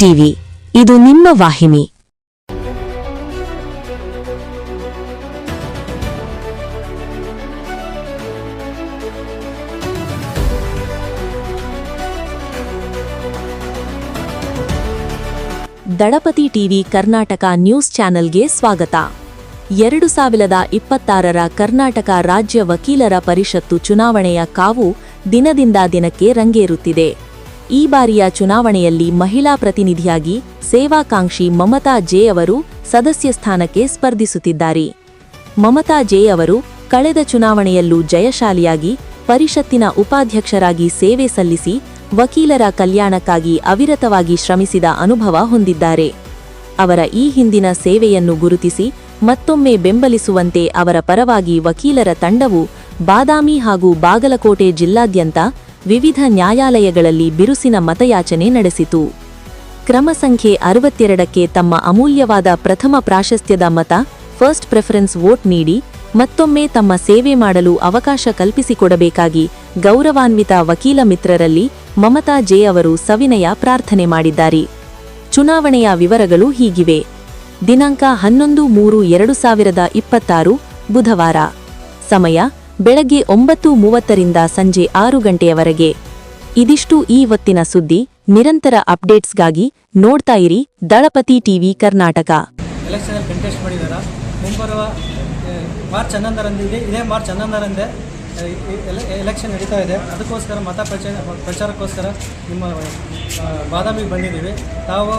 TV ಇದು ನಿಮ್ಮ ವಾಹಿನಿ. ದಳಪತಿ ಟಿವಿ ಕರ್ನಾಟಕ ನ್ಯೂಸ್ ಚಾನೆಲ್ಗೆ ಸ್ವಾಗತ. 2026ರ ಕರ್ನಾಟಕ ರಾಜ್ಯ ವಕೀಲರ ಪರಿಷತ್ತು ಚುನಾವಣೆಯ ಕಾವು ದಿನದಿಂದ ದಿನಕ್ಕೆ ರಂಗೇರುತ್ತಿದೆ. ಈ ಬಾರಿಯ ಚುನಾವಣೆಯಲ್ಲಿ ಮಹಿಳಾ ಪ್ರತಿನಿಧಿಯಾಗಿ ಸೇವಾಕಾಂಕ್ಷಿ ಮಮತಾ ಜೆ ಅವರು ಸದಸ್ಯ ಸ್ಥಾನಕ್ಕೆ ಸ್ಪರ್ಧಿಸುತ್ತಿದ್ದಾರೆ. ಮಮತಾ ಜೆ ಅವರು ಕಳೆದ ಚುನಾವಣೆಯಲ್ಲೂ ಜಯಶಾಲಿಯಾಗಿ ಪರಿಷತ್ತಿನ ಉಪಾಧ್ಯಕ್ಷರಾಗಿ ಸೇವೆ ಸಲ್ಲಿಸಿ ವಕೀಲರ ಕಲ್ಯಾಣಕ್ಕಾಗಿ ಅವಿರತವಾಗಿ ಶ್ರಮಿಸಿದ ಅನುಭವ ಹೊಂದಿದ್ದಾರೆ. ಅವರ ಈ ಹಿಂದಿನ ಸೇವೆಯನ್ನು ಗುರುತಿಸಿ ಮತ್ತೊಮ್ಮೆ ಬೆಂಬಲಿಸುವಂತೆ ಅವರ ಪರವಾಗಿ ವಕೀಲರ ತಂಡವು ಬಾದಾಮಿ ಹಾಗೂ ಬಾಗಲಕೋಟೆ ಜಿಲ್ಲಾದ್ಯಂತ ವಿವಿಧ ನ್ಯಾಯಾಲಯಗಳಲ್ಲಿ ಬಿರುಸಿನ ಮತಯಾಚನೆ ನಡೆಸಿತು. ಕ್ರಮ ಸಂಖ್ಯೆ 62ಕ್ಕೆ ತಮ್ಮ ಅಮೂಲ್ಯವಾದ ಪ್ರಥಮ ಪ್ರಾಶಸ್ತ್ಯದ ಮತ ಫಸ್ಟ್ ಪ್ರೆಫರೆನ್ಸ್ ವೋಟ್ ನೀಡಿ ಮತ್ತೊಮ್ಮೆ ತಮ್ಮ ಸೇವೆ ಮಾಡಲು ಅವಕಾಶ ಕಲ್ಪಿಸಿಕೊಡಬೇಕಾಗಿ ಗೌರವಾನ್ವಿತ ವಕೀಲ ಮಿತ್ರರಲ್ಲಿ ಮಮತಾ ಜೆ ಅವರು ಸವಿನಯ ಪ್ರಾರ್ಥನೆ ಮಾಡಿದ್ದಾರೆ. ಚುನಾವಣೆಯ ವಿವರಗಳು ಹೀಗಿವೆ. ದಿನಾಂಕ 11/3/2026 ಬುಧವಾರ. ಸಮಯ ಬೆಳಗ್ಗೆ 9:30ರಿಂದ ಸಂಜೆ 6 ಗಂಟೆಯವರೆಗೆ. ಇದಿಷ್ಟು ಈ ಹೊತ್ತಿನ ಸುದ್ದಿ. ನಿರಂತರ ಅಪ್ಡೇಟ್ಸ್ಗಾಗಿ ನೋಡ್ತಾ ಇರಿ ದಳಪತಿ ಟಿವಿ ಕರ್ನಾಟಕ. ಎಲೆಕ್ಷನ್ ಕಂಟೆಸ್ಟ್ ಮಾಡಿದಾರ. ಮುಂಬರುವ ಮಾರ್ಚ್ 11ರಂದು ಇದೇ ಮಾರ್ಚ್ 11ರಂದೇ ಎಲೆಕ್ಷನ್ ನಡೀತಾ ಇದೆ. ಅದಕ್ಕೋಸ್ಕರ ಪ್ರಚಾರಕ್ಕೋಸ್ಕರ ನಿಮ್ಮ ಬಾದಾಮಿಗೆ ಬಂದಿದ್ದೀವಿ. ತಾವು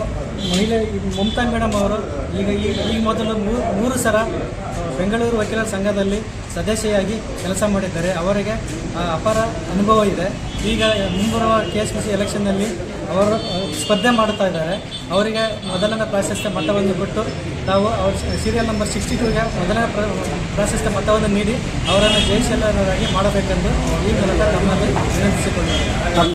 ಮಹಿಳೆ ಮಮತಾ ಮೇಡಮ್ ಅವರು ಈ ಮೊದಲು 3 ಸಲ ಬೆಂಗಳೂರು ವಕೀಲರ ಸಂಘದಲ್ಲಿ ಸದಸ್ಯೆಯಾಗಿ ಕೆಲಸ ಮಾಡಿದ್ದಾರೆ. ಅವರಿಗೆ ಅಪಾರ ಅನುಭವ ಇದೆ. ಈಗ ಮುಂಬರುವ KSPC ಎಲೆಕ್ಷನ್ನಲ್ಲಿ ಅವರು ಸ್ಪರ್ಧೆ ಮಾಡುತ್ತಾ ಇದ್ದಾರೆ. ಅವರಿಗೆ ಮೊದಲನೇ ಪ್ರಾಶಸ್ತ್ಯ ಮತವನ್ನು ಕೊಟ್ಟು ತಾವು ಅವ್ರ ಸೀರಿಯಲ್ ನಂಬರ್ 62ಗೆ ಮೊದಲನೇ ಪ್ರಾಶಸ್ತ್ಯ ಮತವನ್ನು ನೀಡಿ ಅವರನ್ನು ಜಯಶೀಲರಾಗಿ ಮಾಡಬೇಕೆಂದು ಈ ಮೂಲಕ ನಮ್ಮಲ್ಲಿ ವಿನಂತಿಸಿಕೊಂಡಿದ್ದಾರೆ.